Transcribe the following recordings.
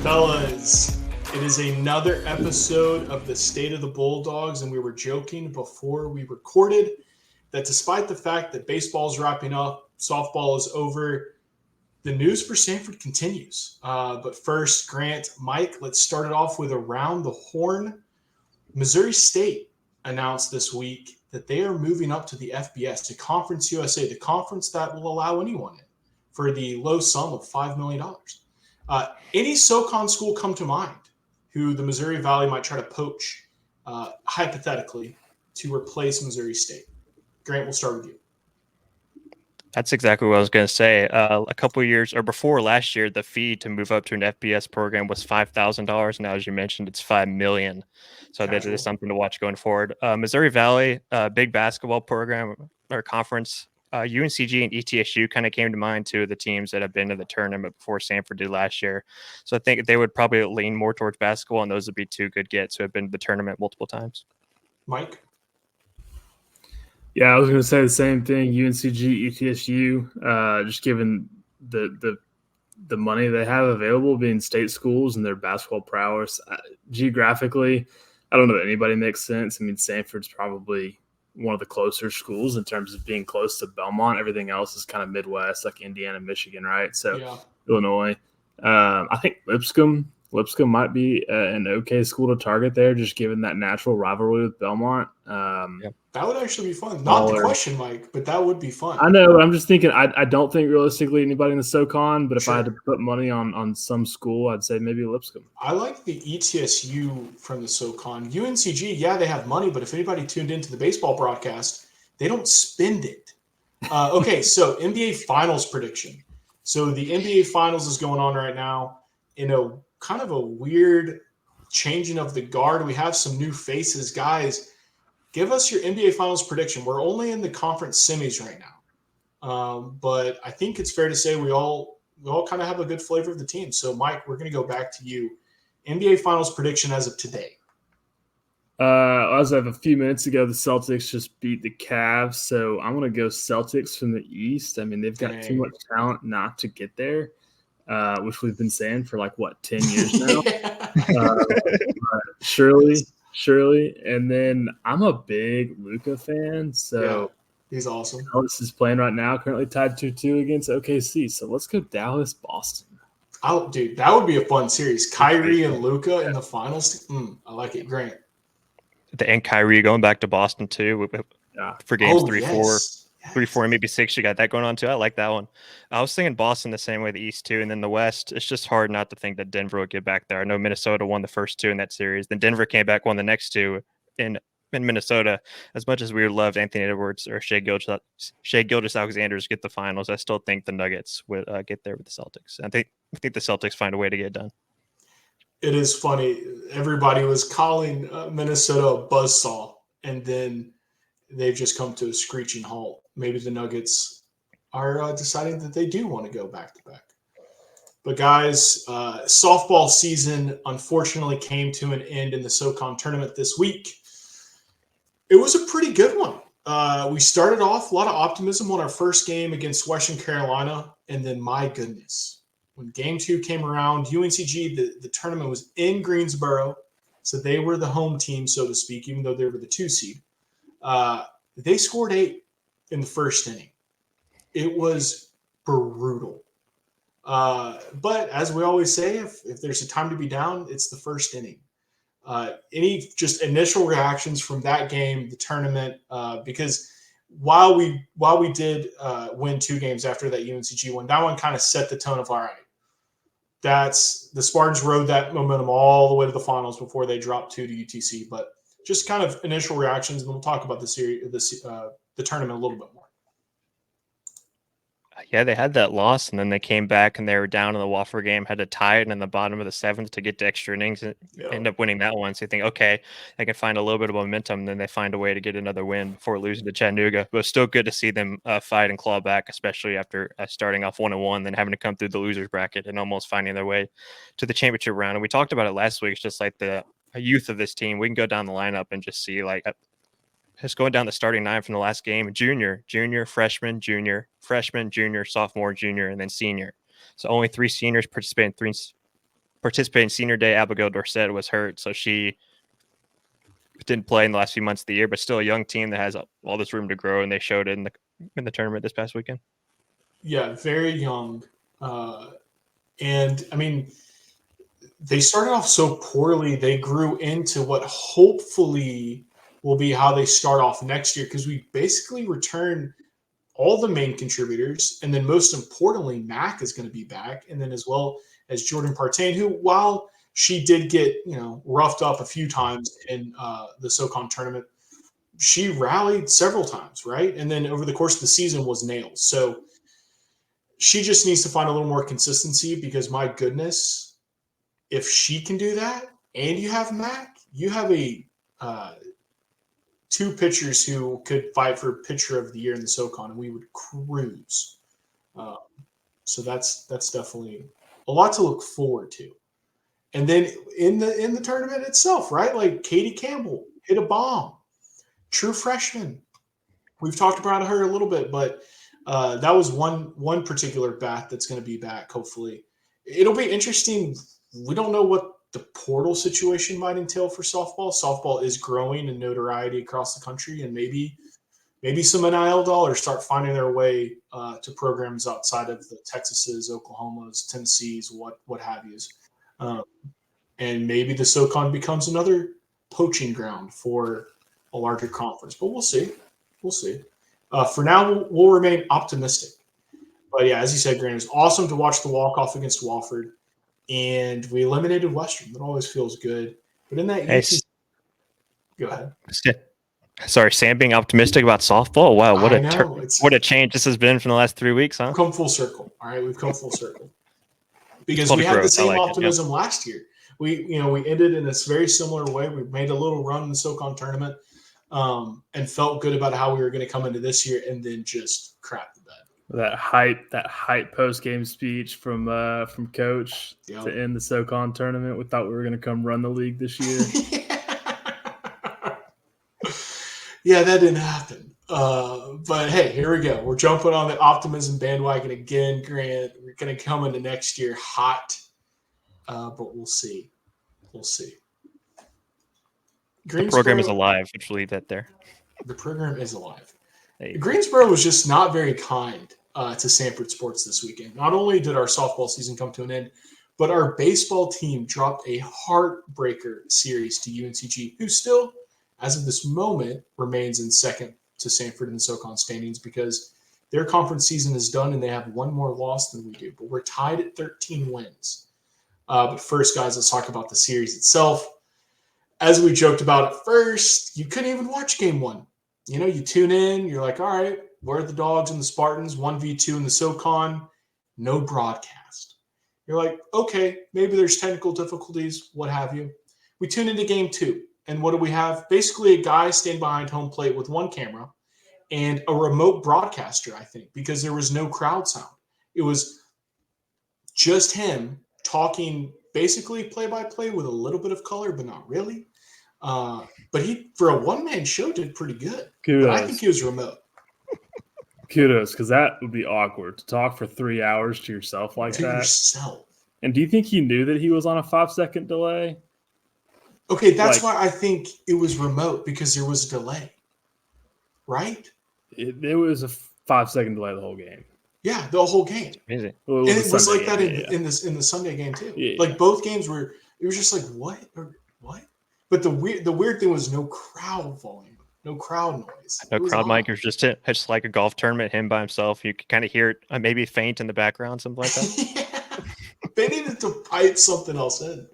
Fellas, it is another episode of the State of the Bulldogs, and we were joking before we recorded that despite the fact that baseball is wrapping up, softball is over, the news for Samford continues. But first, Grant, Mike, let's start it off with Around the Horn. Missouri State announced this week that they are moving up to the FBS, to Conference USA, the conference that will allow anyone in for the low sum of $5 million. Any SoCon school come to mind who the Missouri Valley might try to poach, hypothetically, to replace Missouri State? Grant, we'll start with you. That's exactly what I was going to say. A couple of years or before last year, the fee to move up to an FBS program was $5,000. Now, as you mentioned, it's $5 million. So that is something to watch going forward. Missouri Valley, big basketball program or conference. UNCG and ETSU kind of came to mind, two of the teams that have been to the tournament before Samford did last year. So I think they would probably lean more towards basketball, and those would be two good gets who have been to the tournament multiple times. Mike? Yeah, I was going to say the same thing. UNCG, ETSU, just given the money they have available, being state schools and their basketball prowess. Geographically, I don't know that anybody makes sense. I mean, Samford's probably one of the closer schools in terms of being close to Belmont. Everything else is kind of Midwest, like Indiana, Michigan, right? So yeah. Illinois. I think Lipscomb might be an okay school to target there, just given that natural rivalry with Belmont. That would actually be fun. Not the question, Mike, but that would be fun. I know. I'm just thinking. I don't think realistically anybody in the SoCon, but if I had to put money on some school, I'd say maybe Lipscomb. I like the ETSU from the SoCon. UNCG, yeah, they have money, but if anybody tuned into the baseball broadcast, they don't spend it. Okay, so NBA Finals prediction. So the NBA Finals is going on right now in a kind of a weird changing of the guard. We have some new faces. Guys, give us your NBA Finals prediction. We're only in the conference semis right now. But I think it's fair to say we all kind of have a good flavor of the team. So, Mike, we're going to go back to you. NBA Finals prediction as of today. As of a few minutes ago, the Celtics just beat the Cavs. So I'm going to go Celtics from the East. I mean, they've got too much talent not to get there. Which we've been saying for 10 years now. Surely. And then I'm a big Luka fan. So he's awesome. Dallas is playing right now, currently tied 2-2 against OKC. So let's go Dallas, Boston. Oh, dude, that would be a fun series. Kyrie and Luka in the finals. I like it. Grant. And Kyrie going back to Boston too for games 3, 4. 3, 4, and maybe 6. You got that going on too. I like that one. I was thinking Boston the same way, the East too, and then the West. It's just hard not to think that Denver would get back there. I know Minnesota won the first 2 in that series. Then Denver came back, won the next 2 in Minnesota. As much as we would love Anthony Edwards or Shai Gilgeous-Alexander's get the finals, I still think the Nuggets would get there with the Celtics. I think the Celtics find a way to get it done. It is funny. Everybody was calling Minnesota a buzzsaw, and then they've just come to a screeching halt. Maybe the Nuggets are deciding that they do want to go back-to-back. But, guys, softball season unfortunately came to an end in the SoCon tournament this week. It was a pretty good one. We started off a lot of optimism on our first game against Western Carolina, and then, my goodness, when Game 2 came around, UNCG, the tournament was in Greensboro, so they were the home team, so to speak, even though they were the 2 seed. They scored 8 in the first inning. It was brutal. But as we always say, if there's a time to be down, it's the first inning. Any just initial reactions from that game, the tournament, because while we did win 2 games after that UNCG one, that one kind of set the tone of, all right, that's the Spartans rode that momentum all the way to the finals before they dropped 2 to UTC. But just kind of initial reactions, and we'll talk about the series, the tournament a little bit more. Yeah, they had that loss, and then they came back, and they were down in the Wofford game, had to tie it in the bottom of the 7th to get to extra innings, and end up winning that one. So you think, okay, they can find a little bit of momentum, and then they find a way to get another win before losing to Chattanooga. But it's still good to see them fight and claw back, especially after starting off 1-1, then having to come through the losers bracket and almost finding their way to the championship round. And we talked about it last week. It's just like the youth of this team. We can go down the lineup and just see just going down the starting 9 from the last game: junior, freshman, junior, sophomore, junior, and then senior. So only 3 seniors participate in participating senior day, Abigail Dorset, was hurt, so she didn't play in the last few months of the year, but still a young team that has all this room to grow, and they showed it in the tournament this past weekend. Yeah, very young. And, I mean, they started off so poorly. They grew into what hopefully will be how they start off next year, because we basically return all the main contributors. And then most importantly, Mac is going to be back. And then as well as Jordan Partain, who, while she did get, roughed up a few times in the SoCon tournament, she rallied several times, right? And then over the course of the season was nails. So she just needs to find a little more consistency, because my goodness, if she can do that and you have Mac, you have a two pitchers who could fight for pitcher of the year in the SoCon, and we would cruise. So that's definitely a lot to look forward to. And then in the tournament itself, right? Like Katie Campbell hit a bomb, true freshman. We've talked about her a little bit, but that was one particular bat that's going to be back. Hopefully, it'll be interesting. We don't know what the portal situation might entail for softball. Softball is growing in notoriety across the country, and maybe some NIL dollars start finding their way to programs outside of the Texases, Oklahomas, Tennessees, what have yous. And maybe the SoCon becomes another poaching ground for a larger conference. But we'll see. For now, we'll remain optimistic. But yeah, as you said, Grant, it was awesome to watch the walk-off against Wofford. And we eliminated Western. That always feels good. But in that go ahead. Sorry, Sam being optimistic about softball. Wow, what a change this has been from the last 3 weeks, huh? We've come full circle. All right, we've come full circle. Because we had the same optimism last year. We ended in this very similar way. We made a little run in the SoCon tournament and felt good about how we were going to come into this year, and then just crap the bed. That hype post game speech from Coach to end the SoCon tournament. We thought we were going to come run the league this year. Yeah, that didn't happen. But hey, here we go. We're jumping on the optimism bandwagon again, Grant. We're going to come into next year hot, but we'll see. The program is alive. Let's leave that there. The program is alive. Greensboro was just not very kind to Samford sports this weekend. Not only did our softball season come to an end, but our baseball team dropped a heartbreaker series to UNCG, who still, as of this moment, remains in second to Samford in the SoCon standings, because their conference season is done and they have one more loss than we do. But we're tied at 13 wins. But first, guys, let's talk about the series itself. As we joked about at first, you couldn't even watch game one. You tune in, you're like, all right, where are the Dogs and the Spartans, 1v2 in the SoCon, no broadcast. You're like, okay, maybe there's technical difficulties, what have you. We tune into game two, and what do we have? Basically a guy standing behind home plate with one camera and a remote broadcaster, I think, because there was no crowd sound. It was just him talking basically play-by-play with a little bit of color, but not really. But he, for a one-man show, did pretty good. Kudos. But I think he was remote. Kudos, because that would be awkward to talk for 3 hours to yourself like that. Yourself. And do you think he knew that he was on a 5-second delay? Okay, that's why I think it was remote, because there was a delay. Right? It was a 5-second delay the whole game. Yeah, the whole game. Amazing. And it was like that in the Sunday game too. Yeah. Like both games were. It was just like what? But the weird thing was no crowd volume, no crowd noise. No crowd mic. It was just like a golf tournament, him by himself. You could kind of hear it, maybe faint in the background, something like that. They needed to pipe something else in.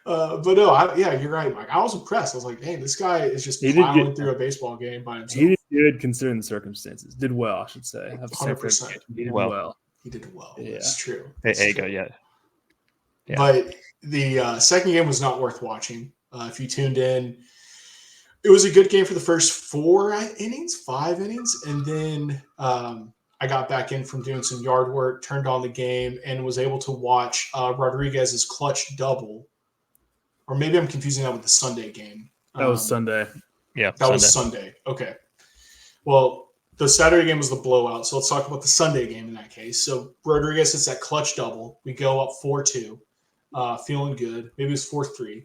But no, you're right, Mike. I was impressed. I was like, hey, this guy is just plowing through a baseball game by himself. He did good considering the circumstances. Did well, I should say. 100%. He did well. He did well. Yeah. That's true. Yeah. But the second game was not worth watching. If you tuned in, it was a good game for the first 5 innings. And then I got back in from doing some yard work, turned on the game, and was able to watch Rodriguez's clutch double. Or maybe I'm confusing that with the Sunday game. That was Sunday. Yeah, that was Sunday. Okay. Well, the Saturday game was the blowout, so let's talk about the Sunday game in that case. So Rodriguez hits that clutch double. We go up 4-2. feeling good. Maybe it was 4-3.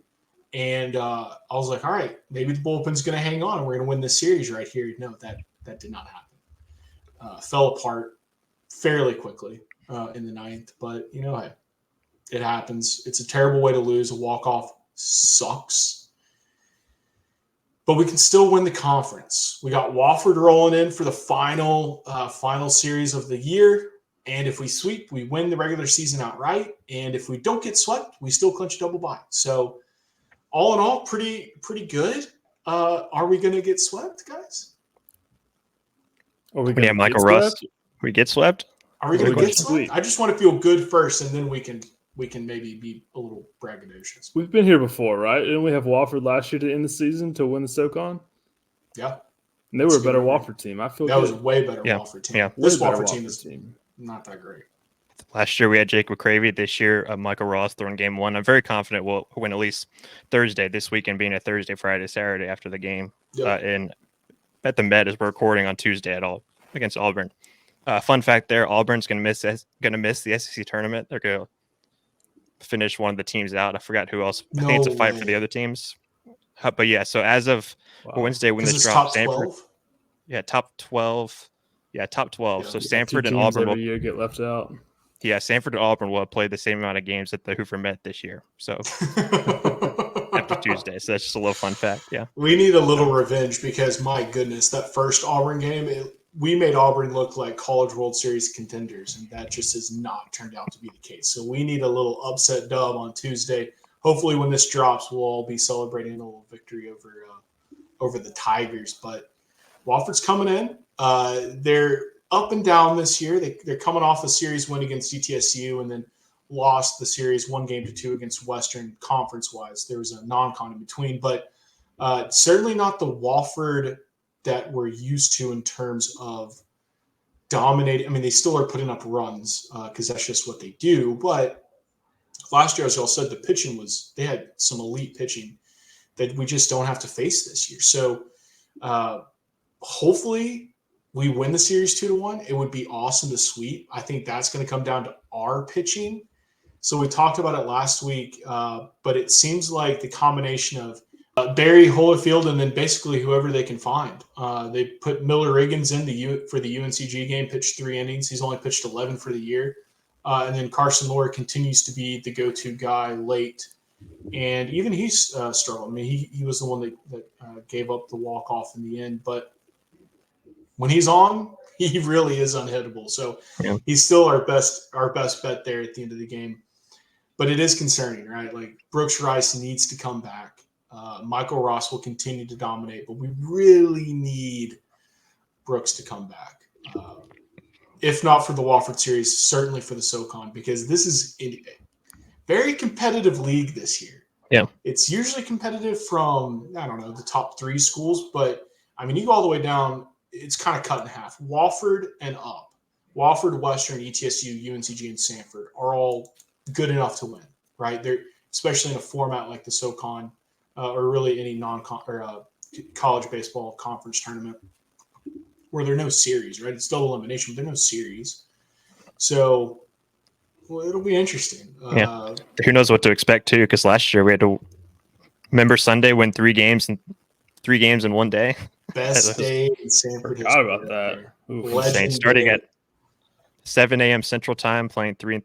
And I was like, all right, maybe the bullpen's going to hang on and we're going to win this series right here. No, that did not happen. Fell apart fairly quickly in the ninth. But, hey, it happens. It's a terrible way to lose. A walk-off sucks. But we can still win the conference. We got Wofford rolling in for the final series of the year. And if we sweep, we win the regular season outright. And if we don't get swept, we still clinch a double bye. So all in all, pretty good. Are we going to get swept, guys? Are we going to Michael Russ. We get swept? Are we going to get swept? I just want to feel good first, and then we can maybe be a little braggadocious. We've been here before, right? Didn't we have Wofford last year to end the season to win the SoCon? Yeah. And they were a better Wofford team. I feel that was a way better Wofford team. Yeah. This Wofford team is not that great. Last year we had Jacob Cravey. This year, Michael Ross throwing game one. I'm very confident we'll win at least Thursday, this weekend being a Thursday, Friday, Saturday after the game. Yep. And at the Met as we're recording on Tuesday at all against Auburn. Fun fact there, Auburn's going to miss the SEC tournament. They're going to finish one of the teams out. I forgot who else. I think it's a fight for the other teams. But yeah, so as of Wednesday when this drops, top 12? Top 12. Yeah, top 12. Yeah. So Samford and Auburn every year get left out. Yeah, Samford and Auburn will play the same amount of games that the Hoover Met this year. So after Tuesday. So that's just a little fun fact. Yeah. We need a little revenge because, my goodness, that first Auburn game, we made Auburn look like College World Series contenders, and that just has not turned out to be the case. So we need a little upset dub on Tuesday. Hopefully when this drops, we'll all be celebrating a little victory over the Tigers. But Wofford's coming in. They're up and down this year. They're coming off a series win against UTSU and then lost the series 1-2 against Western conference-wise. There was a non-con in between, but certainly not the Wofford that we're used to in terms of dominating. I mean, they still are putting up runs because that's just what they do. But last year, as y'all said, the pitching they had some elite pitching that we just don't have to face this year. So hopefully we win the series 2-1. It would be awesome to sweep. I think that's going to come down to our pitching. So we talked about it last week, but it seems like the combination of Barry Holyfield and then basically whoever they can find. They put Miller Riggins in for the UNCG game, pitched 3 innings. He's only pitched 11 for the year. And then Carson Lohr continues to be the go-to guy late. And even he's struggled. I mean, he was the one that gave up the walk-off in the end. But when he's on, he really is unhittable. So he's still our best bet there at the end of the game. But it is concerning, right? Like Brooks Rice needs to come back. Michael Ross will continue to dominate, but we really need Brooks to come back. If not for the Wofford series, certainly for the SoCon, because this is a very competitive league this year. Yeah. It's usually competitive from, I don't know, the top 3 schools, but I mean, you go all the way down, it's kind of cut in half. Wofford and up. Wofford, Western, ETSU, UNCG, and Samford are all good enough to win, right? They're especially in a format like the SoCon or really any college baseball conference tournament where there are no series, right? It's double elimination, but there are no series. So it'll be interesting. Who knows what to expect too? Because last year we had to remember Sunday win 3 games in one day. Best day in Samford history. Forgot about that. Insane. Starting at 7 a.m. Central Time, playing 3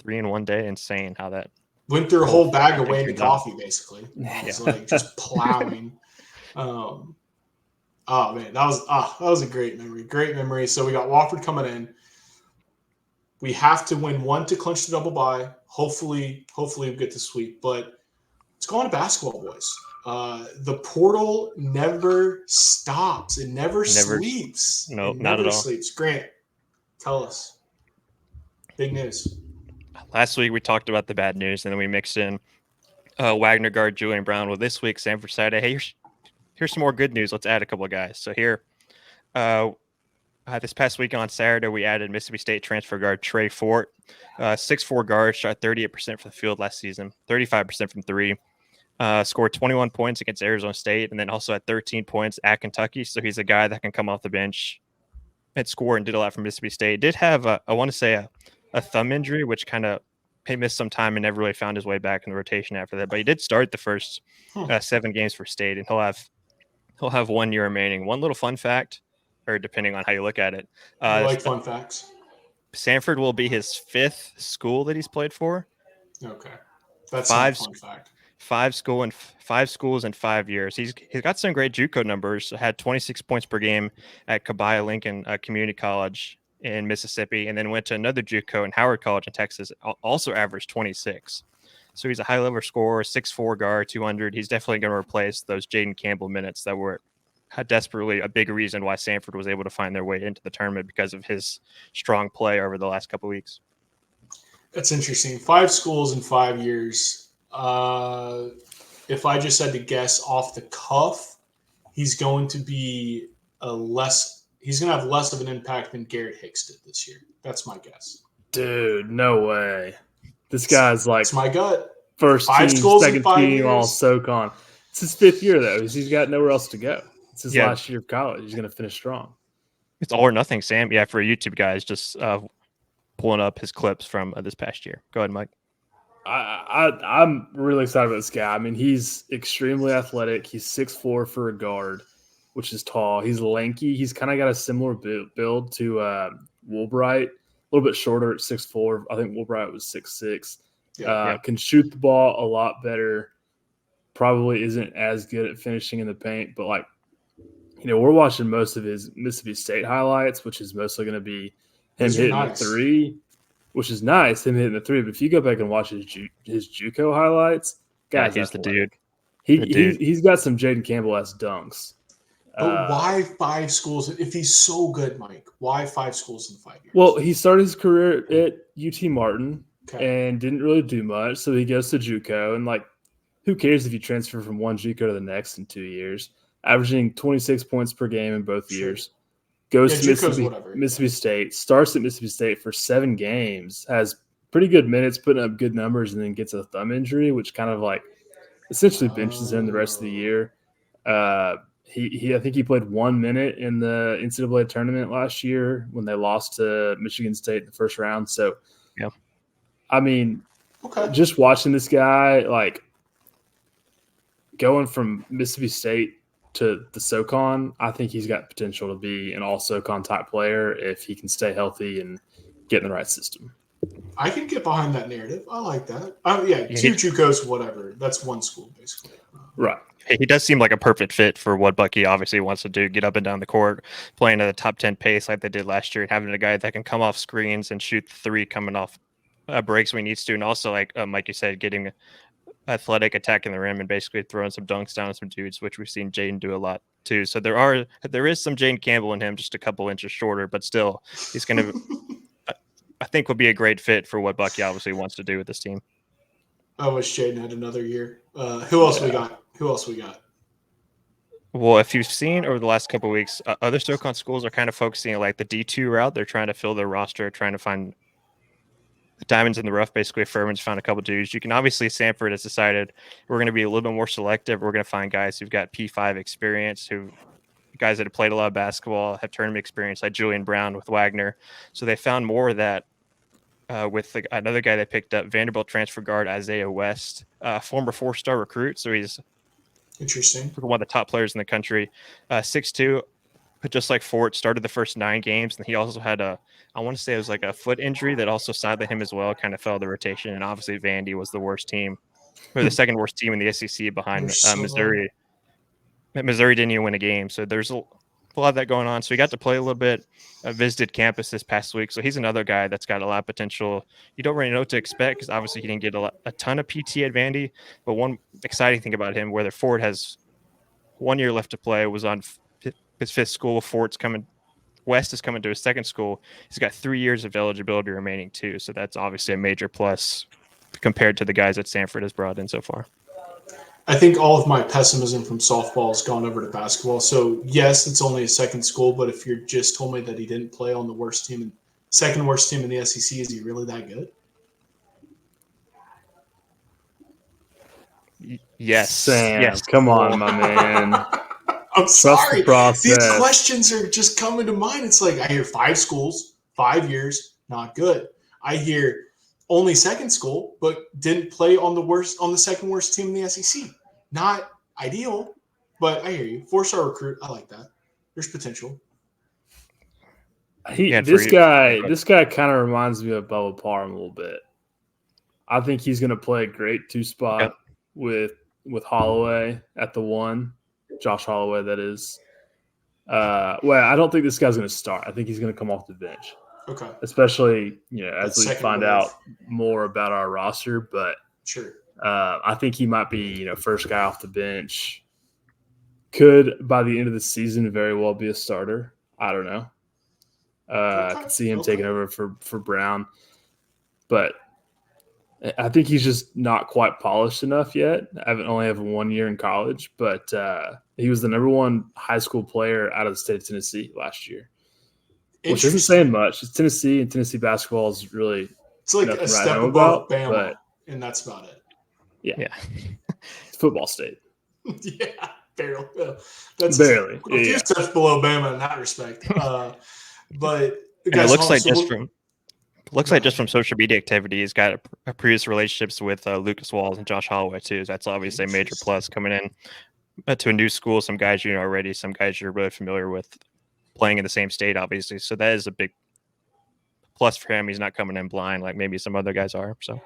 in one day. Insane how that went through a whole bag of Wayne coffee, basically. It's like just plowing. Oh man, that was a great memory. Great memory. So we got Wofford coming in. We have to win 1 to clinch the double bye. Hopefully we get the sweep. But let's go on to basketball, boys. The portal never stops. It never sleeps. No, it not never at all. sleeps. Grant, tell us. Big news. Last week we talked about the bad news, and then we mixed in Wagner guard Julian Brown. Well, this week Samford decided, hey, here's some more good news. Let's add a couple of guys. So here, this past week on Saturday, we added Mississippi State transfer guard Trey Fort, 6'4" guard, shot 38% from the field last season, 35% from 3. Scored 21 points against Arizona State, and then also had 13 points at Kentucky. So he's a guy that can come off the bench and score, and did a lot for Mississippi State. Did have, I want to say, a thumb injury, which kind of he missed some time and never really found his way back in the rotation after that. But he did start the first 7 games for State, and he'll have 1 year remaining. One little fun fact, or depending on how you look at it, I like fun facts. Samford will be his 5th school that he's played for. Okay, that's not a fun fact. 5 schools in 5 years. He's got some great JUCO numbers. Had 26 points per game at Kabaya Lincoln Community College in Mississippi, and then went to another JUCO in Howard College in Texas. Also averaged 26. So he's a high level scorer, 6'4" guard, 200. He's definitely going to replace those Jaden Campbell minutes that were desperately a big reason why Samford was able to find their way into the tournament because of his strong play over the last couple of weeks. That's interesting. 5 schools in 5 years. If I just had to guess off the cuff, he's going to have less of an impact than Garrett Hicks did this year. That's my guess. Dude, no way. This guy's like, it's my gut. First 5 team, schools second in 5 team, years. all SoCon. It's his 5th year though. He's got nowhere else to go. It's his last year of college. He's going to finish strong. It's all or nothing, Sam. Yeah, for YouTube guys, just pulling up his clips from this past year. Go ahead, Mike. I'm really excited about this guy. I mean, he's extremely athletic. He's 6'4" for a guard, which is tall. He's lanky. He's kind of got a similar build to Woolbright, a little bit shorter at 6'4". I think Woolbright was 6'6". Can shoot the ball a lot better. Probably isn't as good at finishing in the paint, but we're watching most of his Mississippi State highlights, which is mostly going to be him hitting the 3, which is nice, him hitting the 3. But if you go back and watch his JUCO highlights, guys, he's the dude. He's got some Jaden Campbell-esque dunks. But why 5 schools? If he's so good, Mike, why 5 schools in 5 years? Well, he started his career at UT Martin and didn't really do much, so he goes to JUCO. And, who cares if you transfer from one JUCO to the next in 2 years? Averaging 26 points per game in both years. Goes to Mississippi State, starts at Mississippi State for 7 games, has pretty good minutes, putting up good numbers, and then gets a thumb injury, which kind of essentially benches him the rest of the year. I think he played 1 minute in the NCAA tournament last year when they lost to Michigan State in the first round. So, I mean, just watching this guy, going from Mississippi State to the SoCon, I think he's got potential to be an all SoCon type player if he can stay healthy and get in the right system. I can get behind that narrative. I like that. 2 JUCOs, whatever. That's 1 school, basically. Right. He does seem like a perfect fit for what Bucky obviously wants to do, get up and down the court, playing at a top 10 pace like they did last year, and having a guy that can come off screens and shoot the 3 coming off breaks when he needs to. And also, like you said, getting athletic, attacking the rim, and basically throwing some dunks down on some dudes, which we've seen Jaden do a lot too. So there is some Jaden Campbell in him, just a couple inches shorter, but still he's going to I think would be a great fit for what Bucky obviously wants to do with this team. I wish Jaden had another year. Who else we got? Well, if you've seen over the last couple of weeks, other SoCon schools are kind of focusing on the D2 route. They're trying to fill their roster, trying to find diamonds in the rough. Basically, Furman's found a couple dudes. You can obviously, Samford has decided we're going to be a little bit more selective. We're going to find guys who've got P5 experience, guys that have played a lot of basketball, have tournament experience, like Julian Brown with Wagner. So they found more of that with another guy they picked up, Vanderbilt transfer guard Isaiah West, former 4-star recruit. So he's interesting, one of the top players in the country, 6'2", but just like Fort, started the first 9 games, and he also had I want to say it was a foot injury that also sidelined him as well, kind of fell the rotation. And obviously Vandy was the worst team, or the second worst team in the SEC behind Missouri. Missouri didn't even win a game, so there's a lot of that going on. So he got to play a little bit, visited campus this past week. So he's another guy that's got a lot of potential. You don't really know what to expect because obviously he didn't get a ton of PT at Vandy. But one exciting thing about him, whether Ford has 1 year left to play, was on his 5th school. West is coming to his 2nd school. He's got 3 years of eligibility remaining too. So that's obviously a major plus compared to the guys that Samford has brought in so far. I think all of my pessimism from softball has gone over to basketball. So, yes, it's only a 2nd school, but if you just told me that he didn't play on the worst team, 2nd worst team in the SEC, is he really that good? Yes. Sam, yes. Come on, my man. I'm sorry. These questions are just coming to mind. It's I hear 5 schools, 5 years, not good. I hear only second school, but didn't play on the second worst team in the SEC. Not ideal, but I hear you. 4-star recruit, I like that. There's potential. This guy kind of reminds me of Bubba Parham a little bit. I think he's going to play a great 2-spot with Holloway at the 1, Josh Holloway, that is. I don't think this guy's going to start. I think he's going to come off the bench. Okay. Especially, as we find out more about our roster. But sure, I think he might be, first guy off the bench. Could, by the end of the season, very well be a starter. I don't know. I could see him taking over for Brown. But I think he's just not quite polished enough yet. I only have 1 year in college, but he was the number 1 high school player out of the state of Tennessee last year, which isn't saying much. It's Tennessee, and Tennessee basketball is really like a step above Bama, and that's about it. Yeah. It's football state. Yeah, barely. That's barely. A few steps below Bama in that respect. But it looks like just from social media activity, he's got a previous relationships with Lucas Walls and Josh Holloway too. That's obviously a major plus coming in to a new school. Some guys you know already, some guys you're really familiar with, playing in the same state, obviously. So that is a big plus for him. He's not coming in blind like maybe some other guys are. So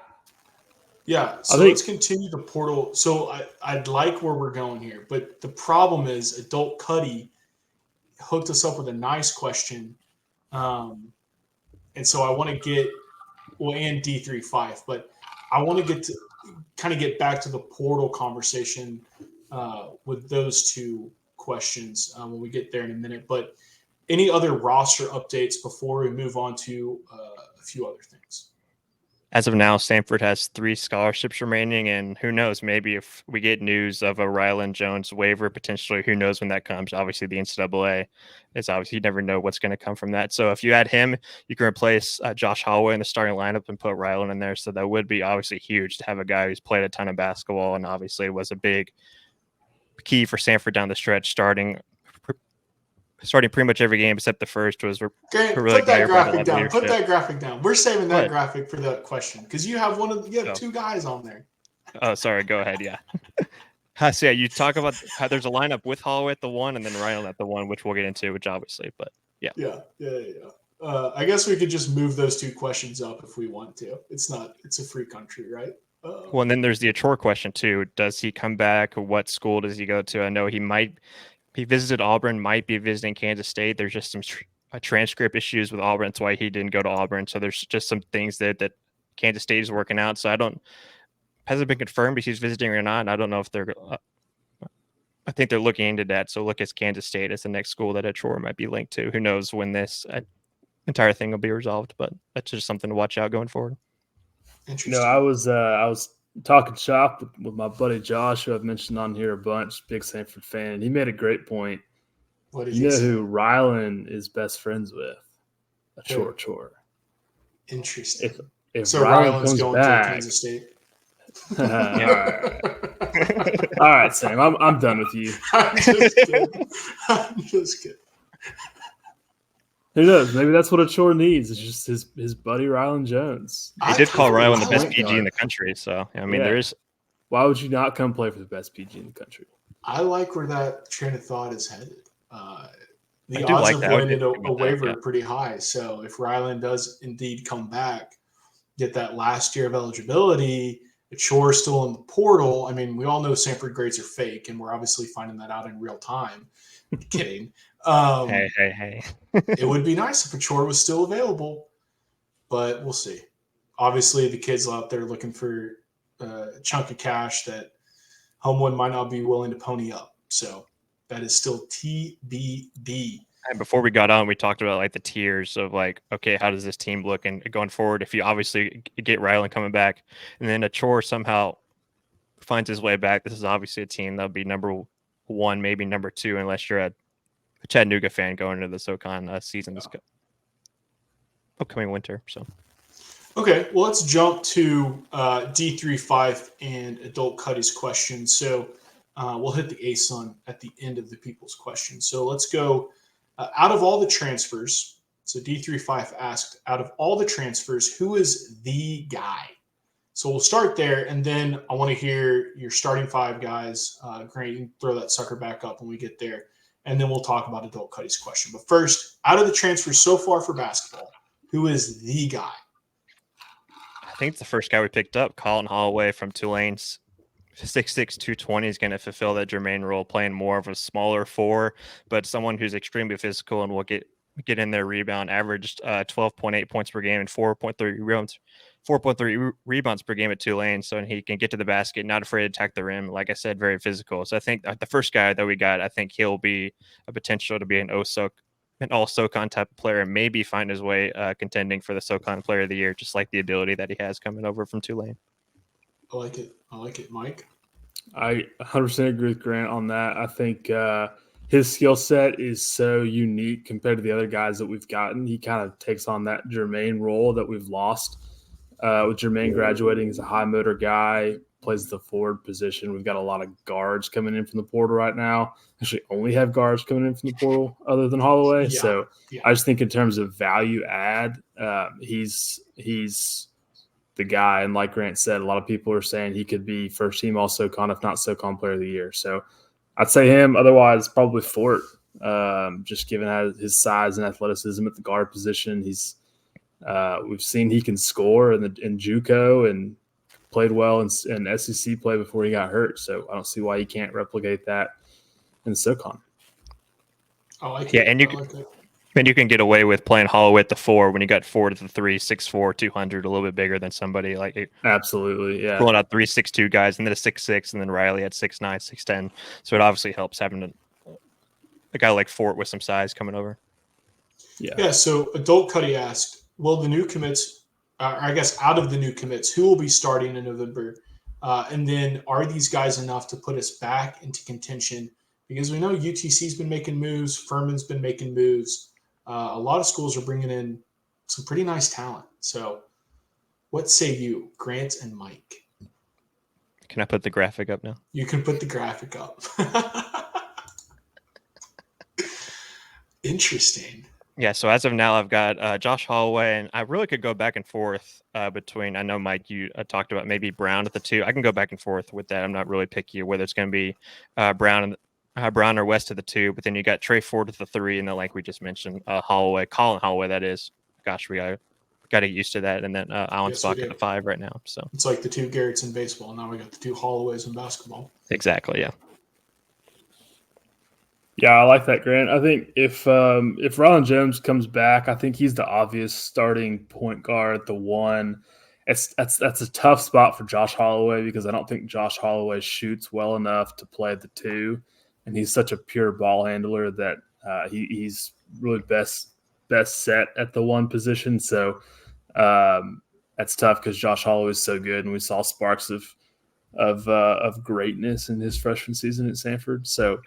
yeah. So let's continue the portal. So I'd like where we're going here, but the problem is Adult Cuddy hooked us up with a nice question. And so I want to and D35, but I want to get back to the portal conversation with those two questions when we get there in a minute. But any other roster updates before we move on to a few other things? As of now, Samford has 3 scholarships remaining, and who knows, maybe if we get news of a Ryland Jones waiver, potentially, who knows when that comes. Obviously, the NCAA is obviously, you never know what's going to come from that. So if you add him, you can replace Josh Holloway in the starting lineup and put Ryland in there. So that would be obviously huge to have a guy who's played a ton of basketball and obviously was a big key for Samford down the stretch, starting pretty much every game except the first was put that graphic down. We're saving that graphic for the question because you have 2 guys on there. Oh, sorry. Go ahead. Yeah. So yeah, you talk about how there's a lineup with Holloway at the 1 and then Ryan at the 1, which we'll get into, which obviously, but yeah. I guess we could just move those 2 questions up if we want to. It's a free country, right? Well, and then there's the Achor question too. Does he come back? What school does he go to? I know he visited Auburn, might be visiting Kansas State. There's just some transcript issues with Auburn. That's why he didn't go to Auburn. So there's just some things that Kansas State is working out. So hasn't been confirmed if he's visiting or not. I don't know if I think they're looking into that. So look at Kansas State as the next school that Achor might be linked to. Who knows when this entire thing will be resolved, but that's just something to watch out going forward. Interesting. I was talking shop with my buddy Josh, who I've mentioned on here a bunch, big Samford fan. He made a great point. What did you know who Ryland is best friends with? Achor. Interesting. If so Ryland's going back, to Kansas State. All right, Sam. I'm done with you. I'm just kidding. Who knows? Maybe that's what Achor needs. It's just his buddy Ryland Jones. He did call Ryland the best PG in the country. So there is. Why would you not come play for the best PG in the country? I like where that train of thought is headed. The odds of winning a waiver are pretty high. So if Ryland does indeed come back, get that last year of eligibility, Achor still in the portal. I mean, we all know Samford grades are fake, and we're obviously finding that out in real time. Kidding. Hey. It would be nice if Achor was still available, but we'll see. Obviously, the kids out there looking for a chunk of cash that Homewood might not be willing to pony up. So that is still TBD. And before we got on, we talked about like the tiers of like, okay, how does this team look? And going forward, if you obviously get Ryland coming back and then Achor somehow finds his way back, this is obviously a team that'll be number 1, maybe number 2, unless you're a Chattanooga fan going into the SoCon season this upcoming winter. So, okay, well, let's jump to D35 and Adult Cuddy's question. So we'll hit the ASUN at the end of the people's question. So let's go out of all the transfers So D35 asked, out of all the transfers, who is the guy? So we'll start there, and then I want to hear your starting 5 guys. Grant, you can throw that sucker back up when we get there, and then we'll talk about Adult Cuddy's question. But first, out of the transfers so far for basketball, who is the guy? I think the first guy we picked up, Colin Holloway from Tulane's 6'6", 220 is going to fulfill that Jermaine role, playing more of a smaller 4, but someone who's extremely physical and will get in their rebound. Averaged 12.8 points per game and 4.3 rebounds per game at Tulane. So he can get to the basket, not afraid to attack the rim. Like I said, very physical. So I think the first guy that we got, I think he'll be a potential to be an all SoCon type of player, and maybe find his way contending for the SoCon Player of the Year, just like the ability that he has coming over from Tulane. I like it. Mike? I 100% agree with Grant on that. I think his skill set is so unique compared to the other guys that we've gotten. He kind of takes on that Jermaine role that we've lost. With Jermaine graduating, he's a high motor guy, plays the forward position. We've got a lot of guards coming in from the portal right now. Actually, only have guards coming in from the portal other than Holloway. Yeah. I just think in terms of value add, he's the guy. And like Grant said, a lot of people are saying he could be first team all SoCon, if not SoCon Player of the Year. So I'd say him. Otherwise, probably Fort. Just given his size and athleticism at the guard position, we've seen he can score in JUCO and played well in SEC play before he got hurt. So I don't see why he can't replicate that in SoCon. I like yeah, it. And you can get away with playing Holloway at the 4 when you got Ford at the 3, 6'4", 200, a little bit bigger than somebody like absolutely, yeah, pulling out 3, 6'2" guys, and then a 6'6", and then Riley at 6'9", 6'10". So it obviously helps having a guy like Fort with some size coming over. Yeah. So Adult Cuddy asked, will the new commits, I guess out of the new commits, who will be starting in November? And then are these guys enough to put us back into contention? Because we know UTC's been making moves, Furman's been making moves. A lot of schools are bringing in some pretty nice talent. So what say you, Grant and Mike? Can I put the graphic up now? You can put the graphic up. Interesting. Yeah, so as of now, I've got Josh Holloway, and I really could go back and forth between, I know, Mike, you talked about maybe Brown at the 2. I can go back and forth with that. I'm not really picky whether it's going to be Brown or West at the 2, but then you got Trey Ford at the 3, and then like we just mentioned, Colin Holloway, that is. Gosh, we got to get used to that. And then Alan Stock at the 5 right now. So it's like the 2 Garretts in baseball. Now we got the 2 Holloways in basketball. Exactly, yeah. Yeah, I like that, Grant. I think if Rylan Jones comes back, I think he's the obvious starting point guard at the 1. That's a tough spot for Josh Holloway because I don't think Josh Holloway shoots well enough to play at the 2, and he's such a pure ball handler that he's really best set at the 1 position. So that's tough because Josh Holloway is so good, and we saw sparks of greatness in his freshman season at Samford. So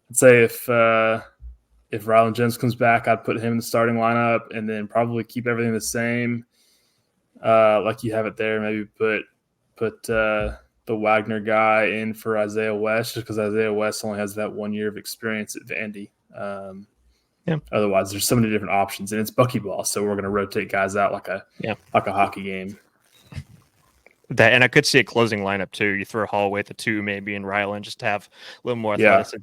I'd say if Rylan Jones comes back, I'd put him in the starting lineup and then probably keep everything the same, like you have it there. Maybe put the Wagner guy in for Isaiah West, just because Isaiah West only has that 1 year of experience at Vandy. Otherwise, there's so many different options, and it's buckyball, so we're going to rotate guys out like a hockey game. That, and I could see a closing lineup too. You throw Holloway at the 2, maybe, and Rylan just to have a little more athleticism.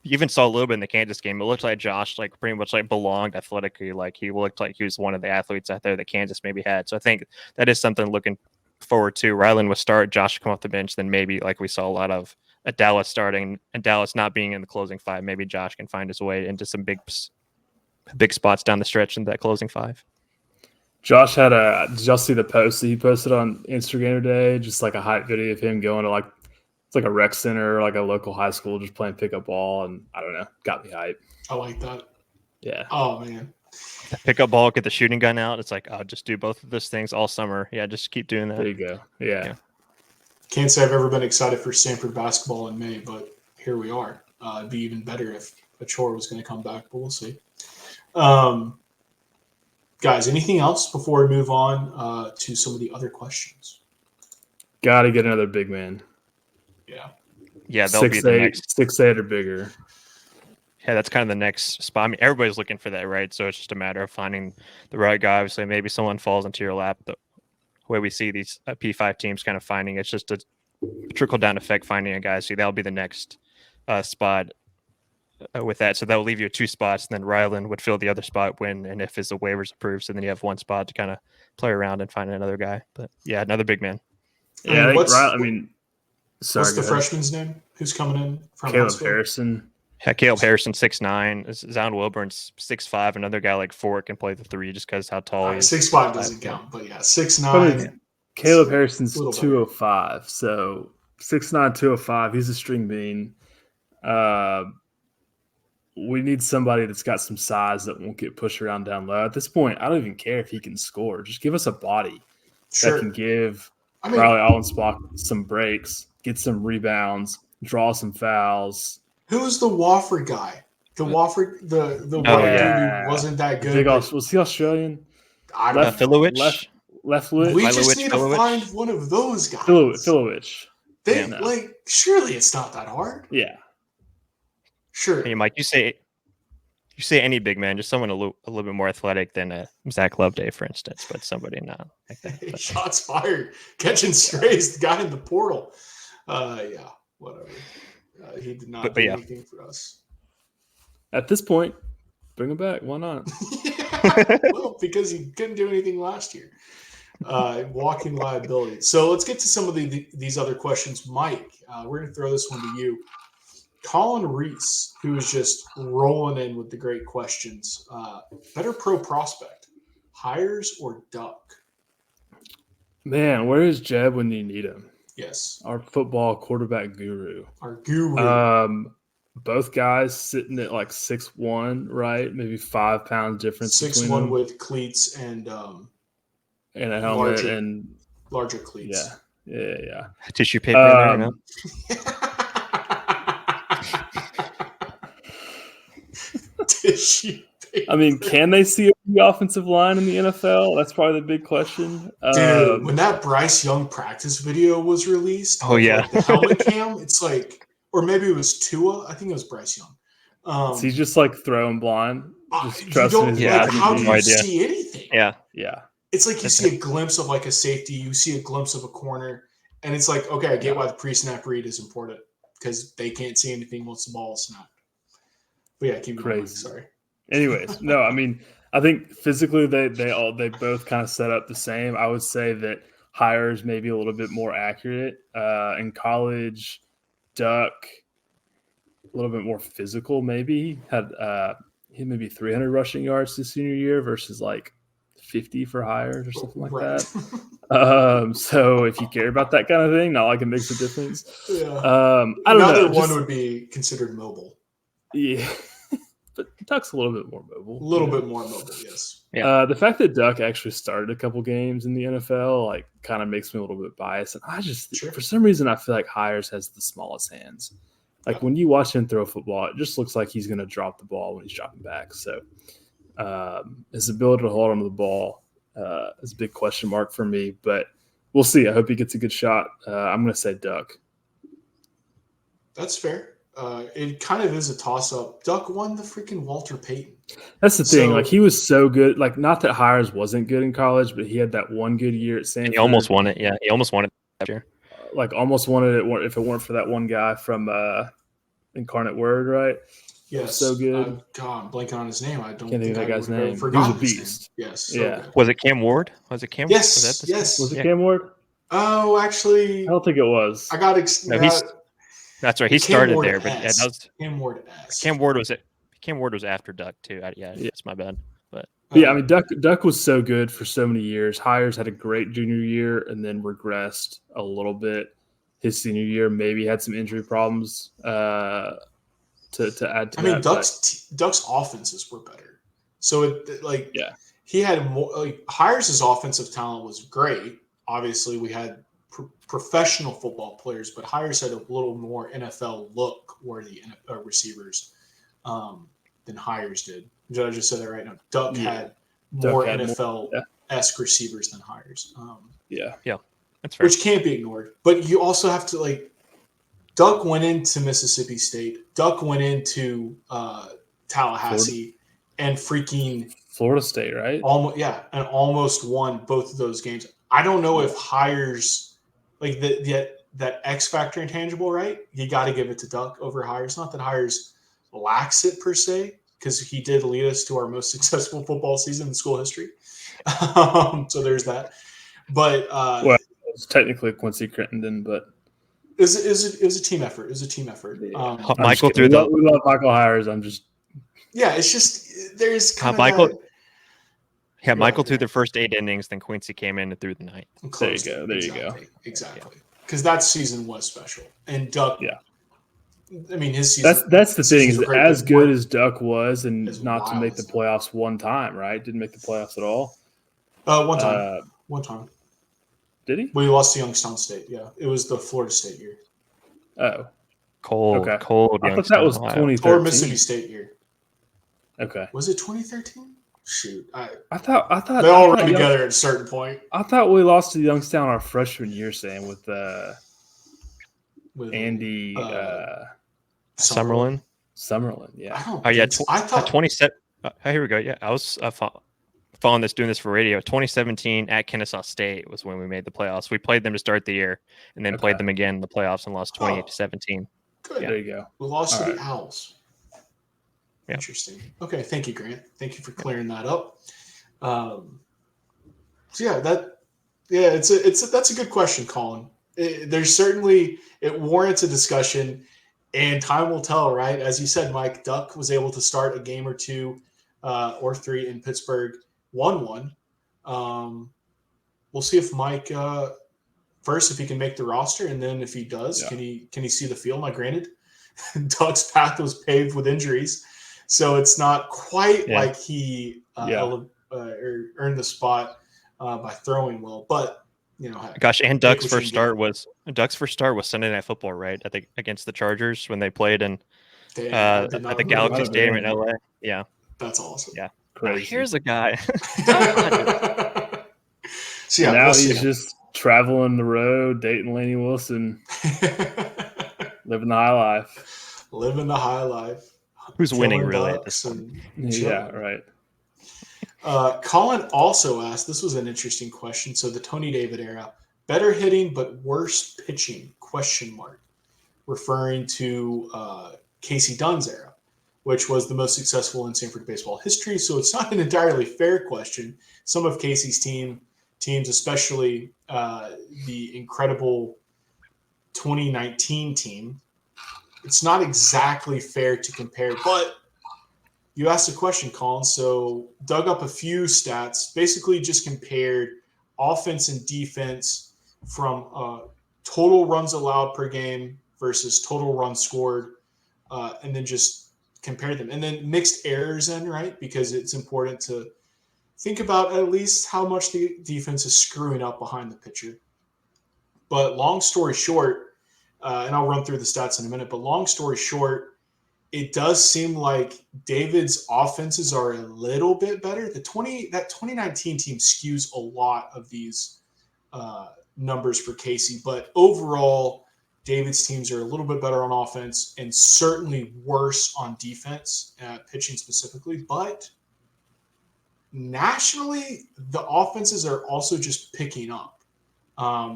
You even saw a little bit in the Kansas game. It looked like Josh, like pretty much like belonged athletically. Like he looked like he was one of the athletes out there that Kansas maybe had. So I think that is something looking forward to. Rylan would start, Josh come off the bench, then maybe like we saw a lot of at Dallas starting and Dallas not being in the closing 5. Maybe Josh can find his way into some big spots down the stretch in that closing 5. Josh did y'all see the post that he posted on Instagram today? Just like a hype video of him going to it's like a rec center, like a local high school, just playing pickup ball, and I don't know, got me hype. I like that. Yeah. Oh man. Pickup ball, get the shooting gun out. It's like, I'll just do both of those things all summer. Yeah, just keep doing that. There you go. Yeah. Can't say I've ever been excited for Samford basketball in May, but here we are. It'd be even better if Achor was going to come back, but we'll see. Guys, anything else before we move on to some of the other questions? Got to get another big man. Yeah. Yeah, they'll be the next 6'8" or bigger. Yeah, that's kind of the next spot. I mean, everybody's looking for that, right? So it's just a matter of finding the right guy. Obviously, maybe someone falls into your lap. The way we see these P5 teams kind of finding, it's just a trickle down effect finding a guy. So that'll be the next spot with that. So that will leave you 2 spots. And then Ryland would fill the other spot and if his waivers approved. So then you have 1 spot to kind of play around and find another guy. But yeah, another big man. Yeah, what's sorry, the freshman's name? Who's coming in from Caleb Harrison? Yeah, Caleb Harrison, 6'9". Zion Wilburn's 6'5". Another guy like Fort can play the 3 just because how tall he is. 6'5" doesn't count, but yeah, 6'9". Caleb Harrison's 205, so 6'9", 205. He's a string bean. We need somebody that's got some size that won't get pushed around down low. At this point, I don't even care if he can score. Just give us a body that can give Riley Allensbach some breaks, get some rebounds, draw some fouls. Who's the Wofford guy? The Wofford, the white dude who wasn't that good. Was he Australian? Filowich? We just need to find one of those guys. Filowich. Surely it's not that hard. Yeah. Sure. Hey, Mike, you say any big man, just someone a little bit more athletic than Zach Loveday, for instance, but somebody not like that. Hey, shots fired. Catching strays, the guy in the portal. Yeah, whatever. He did not do anything for us. At this point, bring him back. Why not? Well, because he couldn't do anything last year. Walking liability. So let's get to some of these other questions. Mike, we're going to throw this one to you. Colin Reese, who is just rolling in with the great questions. Better pro prospect, Hires or Duck? Man, where is Jeb when you need him? Yes. Our football quarterback guru. Our guru. Both guys sitting at like 6'1", right? Maybe 5 pounds difference. 6'1" with cleats and a helmet and larger cleats. Yeah. Tissue paper in there, you know? Tissue paper. I mean, can they see the offensive line in the NFL? That's probably the big question. Dude, when that Bryce Young practice video was released, the helmet cam, it's like, or maybe it was Tua. I think it was Bryce Young. Is he just like throwing blind? Just trusting his how do you see anything? Yeah. It's like you see a glimpse of like a safety, you see a glimpse of a corner, and it's like, okay, I get why the pre-snap read is important because they can't see anything once the ball is snapped. But yeah, keep going. Sorry. Anyways, no, I mean, I think physically they both kind of set up the same. I would say that Hires maybe a little bit more accurate. In college, Duck a little bit more physical. Maybe had maybe 300 rushing yards this senior year versus like 50 for Hires or something like that. So if you care about that kind of thing, not like it makes a difference. Yeah. I don't know. Another one would be considered mobile. Yeah. But Duck's a little bit more mobile. A little bit more mobile, yes. Yeah. The fact that Duck actually started a couple games in the NFL, like, kind of makes me a little bit biased. And I just, for some reason, I feel like Hires has the smallest hands. Like, when you watch him throw football, it just looks like he's going to drop the ball when he's dropping back. So, his ability to hold onto the ball is a big question mark for me. But we'll see. I hope he gets a good shot. I'm going to say Duck. That's fair. It kind of is a toss-up. Duck won the freaking Walter Payton. That's the thing. Like, he was so good. Like, not that Hires wasn't good in college, but he had that one good year at Samford. He almost won it. Yeah, he almost won it that year. Like, almost won it if it weren't for that one guy from Incarnate Word, right? Yes. So good. God, I'm blanking on his name. I don't think of that guy's name. He was a beast. Yes. Yeah. Good. Was it Cam Ward? Yes. Was it Cam Ward? Oh, actually. I don't think it was. I got That's right. He started there, but that was Cam Ward S. Cam Ward was after Duck too. That's my bad. But yeah, I mean, Duck was so good for so many years. Hires had a great junior year and then regressed a little bit. His senior year maybe had some injury problems to add to. I mean, Duck's offenses were better. So he had more. Like Hires' offensive talent was great. Obviously, we had professional football players, but Hires had a little more NFL look worthy receivers than Hires did. Did I just say that right now? Duck had more NFL-esque receivers than Hires. Yeah, that's fair. Which can't be ignored. But you also have to Duck went into Mississippi State. Duck went into Tallahassee and freaking Florida State, right? almost won both of those games. I don't know if Hires like that X factor intangible, right? You got to give it to Duck over Hires. Not that Hires lacks it per se, because he did lead us to our most successful football season in school history. So there's that. But well, it's technically Quincy Crittenden, but it was a team effort. It was a team effort. Yeah. Michael we love Michael Hires. It's just there's kind of Michael. that, Yeah, Michael threw the first 8 innings, then Quincy came in and threw the 9th. There you go. Exactly. Because that season was special. And Duck, I mean, his season. That's the thing, is as good as Duck was, and not to make the playoffs one time, right? Didn't make the playoffs at all. One time. One time. Did he? We lost to Youngstown State. Yeah, it was the Florida State year. Oh, cold. I thought that was 2013 or Mississippi State year. Okay, was it 2013? Shoot, I thought they all ran together at a certain point. I thought we lost to Youngstown our freshman year, Sam, with Andy Summerlin. Yeah. I thought 27. Here we go. Yeah, I was following doing this for radio. 2017 at Kennesaw State was when we made the playoffs. We played them to start the year, and then played them again in the playoffs and lost 28-17. Good. There you go. We lost to the Owls. Yep. Interesting. Okay, thank you, Grant. Thank you for clearing that up. That's a good question, Colin. There's certainly, it warrants a discussion, and time will tell, right? As you said, Mike, Duck was able to start a game or 2 or 3 in Pittsburgh, won one. We'll see if Mike first, if he can make the roster, and then if he does, can he see the field? Now, granted, Duck's path was paved with injuries, so it's not quite like he earned the spot by throwing well. But gosh, and Duck's first start was Sunday Night Football, right? I think against the Chargers when they played at the Galaxy Stadium in LA. Yeah, that's awesome. Yeah, crazy. Here's a guy. So now he's just traveling the road, dating Lainey Wilson, living the high life. Living the high life. Who's winning really at this point? Yeah, right. Colin also asked, this was an interesting question. So the Tony David era, better hitting but worse pitching, ? Referring to Casey Dunn's era, which was the most successful in Samford baseball history. So it's not an entirely fair question. Some of Casey's teams, especially the incredible 2019 team, it's not exactly fair to compare, but you asked a question, Colin, so dug up a few stats, basically just compared offense and defense from total runs allowed per game versus total runs scored, and then just compare them. And then mixed errors in, right? Because it's important to think about at least how much the defense is screwing up behind the pitcher. But long story short, and I'll run through the stats in a minute, but long story short, it does seem like David's offenses are a little bit better. That 2019 team skews a lot of these numbers for Casey, but overall, David's teams are a little bit better on offense and certainly worse on defense, pitching specifically. But nationally, the offenses are also just picking up.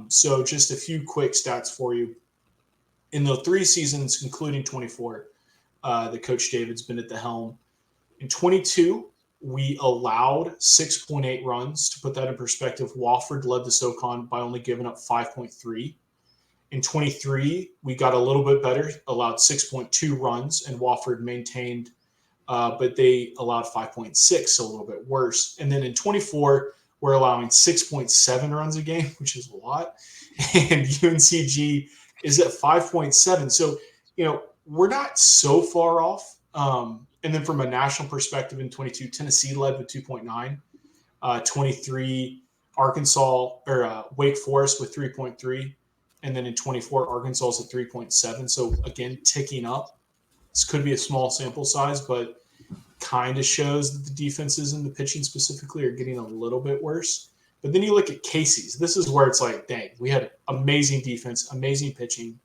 So just a few quick stats for you. In the 3 seasons, including 24, that Coach David's been at the helm. In 22, we allowed 6.8 runs. To put that in perspective, Wofford led the SoCon by only giving up 5.3. In 23, we got a little bit better, allowed 6.2 runs, and Wofford maintained, but they allowed 5.6, so a little bit worse. And then in 24, we're allowing 6.7 runs a game, which is a lot. And UNCG is at 5.7. So, we're not so far off. And then from a national perspective in 22, Tennessee led with 2.9, 23, Arkansas or Wake Forest with 3.3. And then in 24, Arkansas is at 3.7. So again, ticking up. This could be a small sample size, but kind of shows that the defenses and the pitching specifically are getting a little bit worse. But then you look at Casey's. This is where it's like, dang, we had amazing defense, amazing pitching.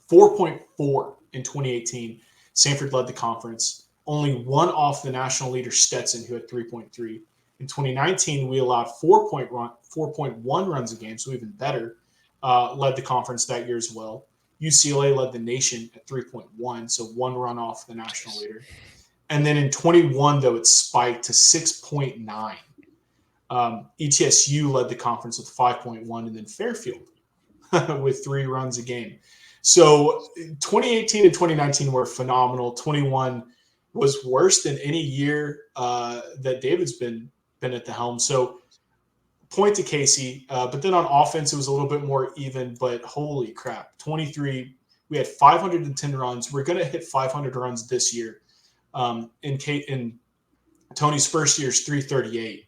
4.4 in 2018. Samford led the conference. Only one off the national leader Stetson, who had 3.3. In 2019, we allowed 4.1 runs a game, so even better. Led the conference that year as well. UCLA led the nation at 3.1, so one run off the national leader. And then in 21, though, it spiked to 6.9. ETSU led the conference with 5.1, and then Fairfield with 3 runs a game. So 2018 and 2019 were phenomenal. 21 was worse than any year that David's been at the helm. So point to Casey. But then on offense, it was a little bit more even, but holy crap. 23, we had 510 runs. We're going to hit 500 runs this year. In Tony's first year is 338.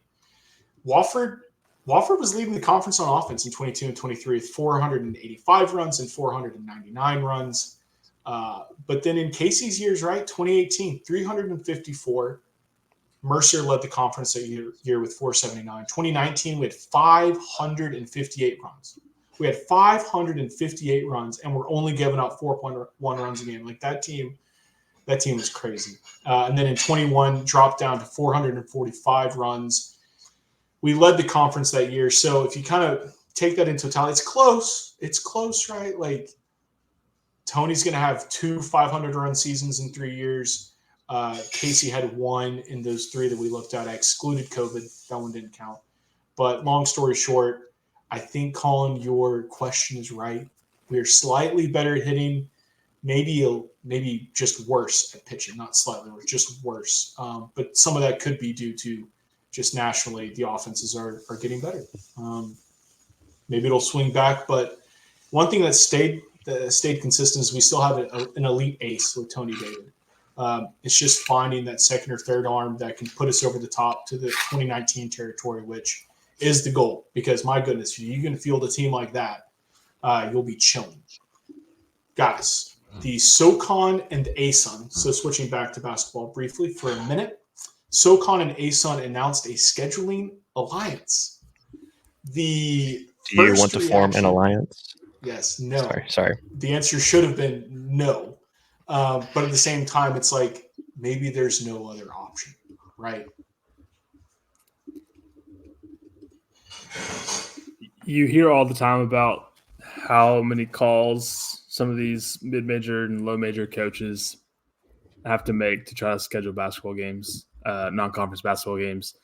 Wofford was leading the conference on offense in 22 and 23 with 485 runs and 499 runs. But then in Casey's years, right, 2018, 354. Mercer led the conference that year with 479. 2019, we had 558 runs. We had 558 runs, and we're only giving up 4.1 runs a game. Like that team was crazy. And then in 21, dropped down to 445 runs. We led the conference that year. So if you kind of take that in totality, it's close. It's close, right? Like Tony's going to have 2 500-run seasons in 3 years. Casey had 1 in those 3 that we looked at. I excluded COVID. That one didn't count. But long story short, I think, Colin, your question is right. We are slightly better at hitting, maybe just worse at pitching, not slightly worse, just worse. But some of that could be due to just nationally the offenses are getting better. Maybe it'll swing back, but one thing that stayed consistent is we still have an elite ace with Tony David. It's just finding that second or third arm that can put us over the top to the 2019 territory, which is the goal. Because my goodness, if you can field a team like that, you'll be chilling. Guys, the SoCon and the ASUN. So switching back to basketball briefly for a minute. SoCon and ASUN announced a scheduling alliance. Do you want to form an alliance? Yes. No. Sorry. The answer should have been no. But at the same time, it's like maybe there's no other option, right? You hear all the time about how many calls some of these mid-major and low-major coaches have to make to try to schedule basketball games, non-conference basketball games.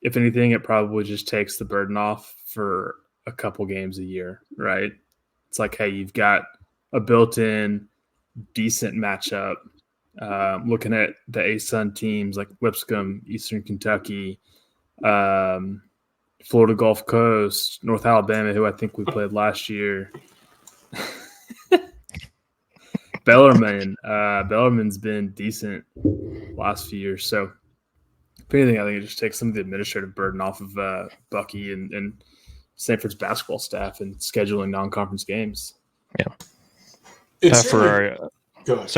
If anything, it probably just takes the burden off for a couple games a year, right? It's like, hey, you've got a built-in decent matchup. Looking at the ASUN teams like Lipscomb, Eastern Kentucky, Florida Gulf Coast, North Alabama, who I think we played last year. Bellarmine's been decent last few years. So if anything, I think it just takes some of the administrative burden off of Bucky and Samford's basketball staff and scheduling non-conference games. Yeah.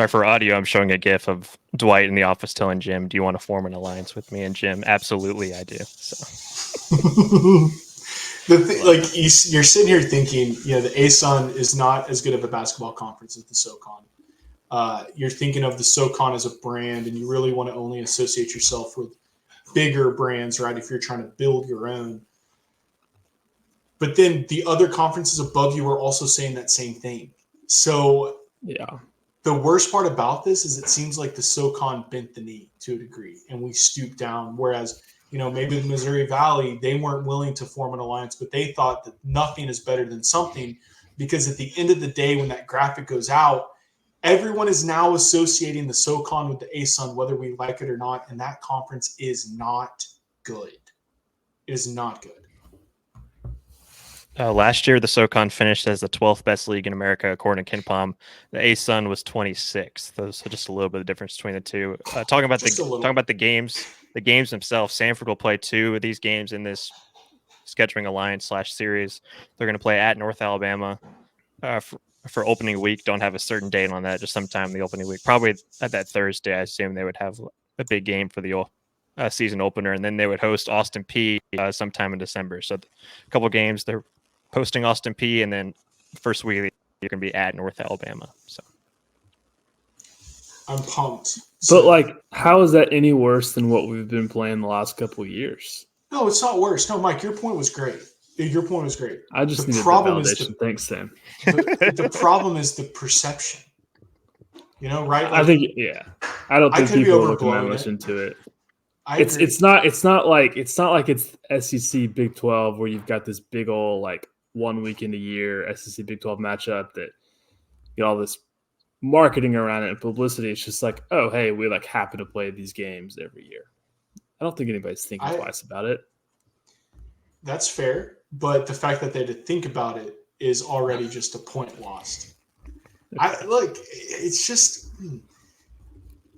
For audio, I'm showing a GIF of Dwight in the office telling Jim, "Do you want to form an alliance with me?" And Jim, "Absolutely, I do." So, you're sitting here thinking, the ASUN is not as good of a basketball conference as the SoCon. You're thinking of the SoCon as a brand, and you really want to only associate yourself with bigger brands, right? If you're trying to build your own. But then the other conferences above you are also saying that same thing. So yeah. The worst part about this is it seems like the SoCon bent the knee to a degree and we stooped down. Whereas, maybe the Missouri Valley, they weren't willing to form an alliance, but they thought that nothing is better than something because at the end of the day, when that graphic goes out, everyone is now associating the SoCon with the ASUN, whether we like it or not. And that conference is not good. It is not good. Last year, the SoCon finished as the 12th best league in America, according to KenPom. The ASUN was 26th, so just a little bit of difference between the two. Talking about the games themselves, Samford will play 2 of these games in this scheduling alliance /series. They're going to play at North Alabama for opening week. Don't have a certain date on that, just sometime in the opening week. Probably at that Thursday, I assume they would have a big game for the season opener, and then they would host Austin P sometime in December. So a couple games, they're hosting Austin P, and then first week you're going to be at North Alabama. So I'm pumped. But like, how is that any worse than what we've been playing the last couple of years? No, it's not worse. No, Mike, your point was great. Your point was great. I just the needed problem the is validation. Thanks, Sam. the problem is the perception. You know, right? Like, I think, yeah. I don't think people are looking that much into it. It's not like it's SEC Big 12 where you've got this big old like 1 weekend a year SEC Big 12 matchup that you get all this marketing around it and publicity. It's just like, oh, hey, we like happen to play these games every year. I don't think anybody's thinking twice about it. That's fair, but the fact that they had to think about it is already just a point lost. Okay. It's just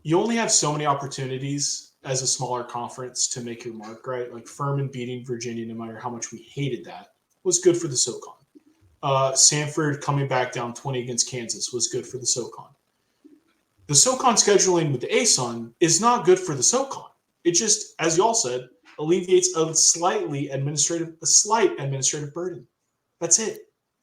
you only have so many opportunities as a smaller conference to make your mark, right? Like Furman beating Virginia, no matter how much we hated that, was good for the SoCon. Samford coming back down 20 against Kansas was good for the SoCon. The SoCon scheduling with the ASUN is not good for the SoCon. It just, as y'all said, alleviates a slight administrative burden. That's it.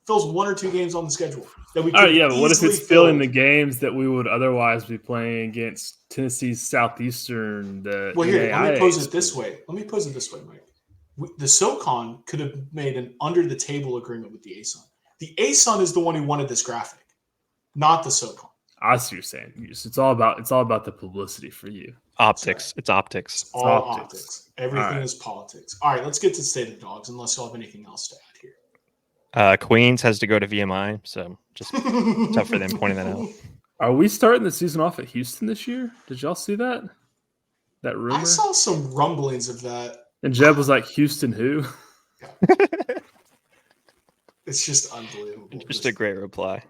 Fills 1 or 2 games on the schedule that we could but what if it's filling the games that we would otherwise be playing against Tennessee's Southeastern? Let me pose it this way. Mike. The SoCon could have made an under-the-table agreement with the ASUN. The ASUN is the one who wanted this graphic, not the SoCon. I see what you're saying. It's all about the publicity for you. Optics. It's optics. It's all optics. Everything is politics. All right, let's get to the state of the dogs, unless you have anything else to add here. Queens has to go to VMI, so just tough for them pointing that out. Are we starting the season off at Houston this year? Did y'all see that? That rumor? I saw some rumblings of that. And Jeb was like, Houston who? Yeah. It's just unbelievable. Just a great reply.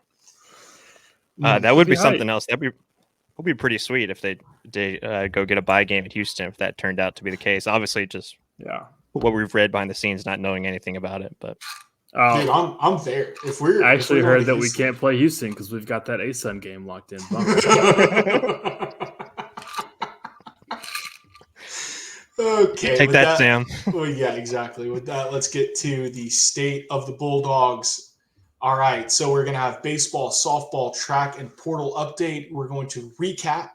That would be something else. Would be pretty sweet if they go get a bye game at Houston if that turned out to be the case. Obviously, just what we've read behind the scenes, not knowing anything about it. But dude, I'm there. I actually heard that we can't play Houston because we've got that ASUN game locked in. Okay, take that, Sam. Well, yeah, exactly. With that, let's get to the state of the Bulldogs. All right, so we're going to have baseball, softball, track, and portal update. We're going to recap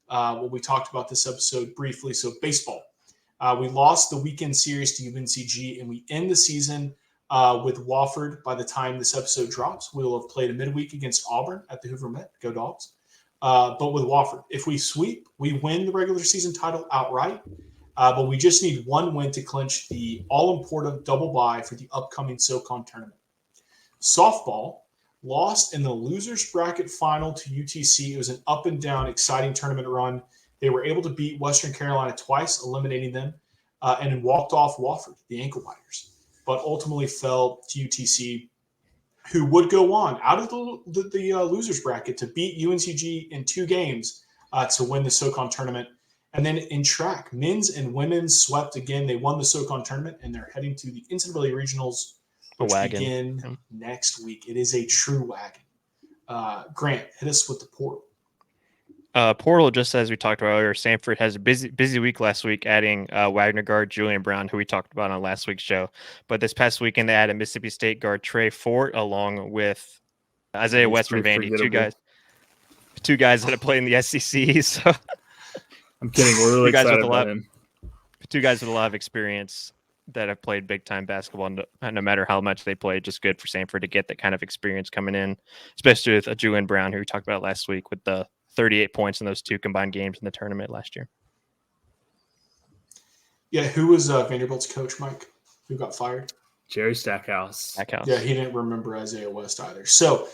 what we talked about this episode briefly. So baseball, we lost the weekend series to UNCG, and we end the season with Wofford. By the time this episode drops, we will have played a midweek against Auburn at the Hoover Met. Go Dogs. But with Wofford, if we sweep, we win the regular season title outright. But we just need 1 win to clinch the all-important double bye for the upcoming SoCon tournament. Softball lost in the losers bracket final to UTC. It was an up-and-down, exciting tournament run. They were able to beat Western Carolina twice, eliminating them, and then walked off Wofford, the ankle biters, but ultimately fell to UTC, who would go on out of the losers bracket to beat UNCG in 2 games to win the SoCon tournament. And then in track, men's and women's swept again. They won the SoCon tournament, and they're heading to the NCAA regionals, which begin next week. It is a true wagon. Grant, hit us with the portal. Portal, just as we talked about earlier, Samford has a busy week last week, adding Wagner guard Julian Brown, who we talked about on last week's show. But this past weekend, they added Mississippi State guard Trey Fort, along with Isaiah West from Vandy. Two guys that have played in the SEC. So I'm kidding. We're really excited about him. 2 guys with a lot of experience that have played big-time basketball. No matter how much they play, just good for Samford to get that kind of experience coming in, especially with Julian Brown, who we talked about last week with the 38 points in those 2 combined games in the tournament last year. Yeah, who was Vanderbilt's coach, Mike? Who got fired? Jerry Stackhouse. Yeah, he didn't remember Isaiah West either. So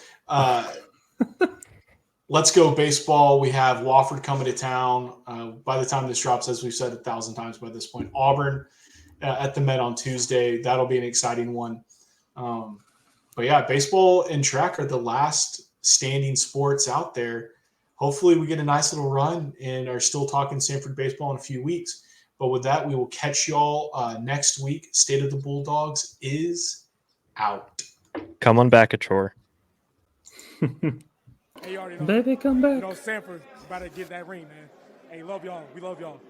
let's go baseball. We have Wofford coming to town. By the time this drops, as we've said 1,000 times by this point, Auburn at the Met on Tuesday. That'll be an exciting one. But yeah, baseball and track are the last standing sports out there. Hopefully we get a nice little run and are still talking Samford baseball in a few weeks. But with that, we will catch y'all next week. State of the Bulldogs is out. Come on back, Achor. Hey, you already know. Baby, come back. You know, Samford's about to get that ring, man. Hey, love y'all. We love y'all.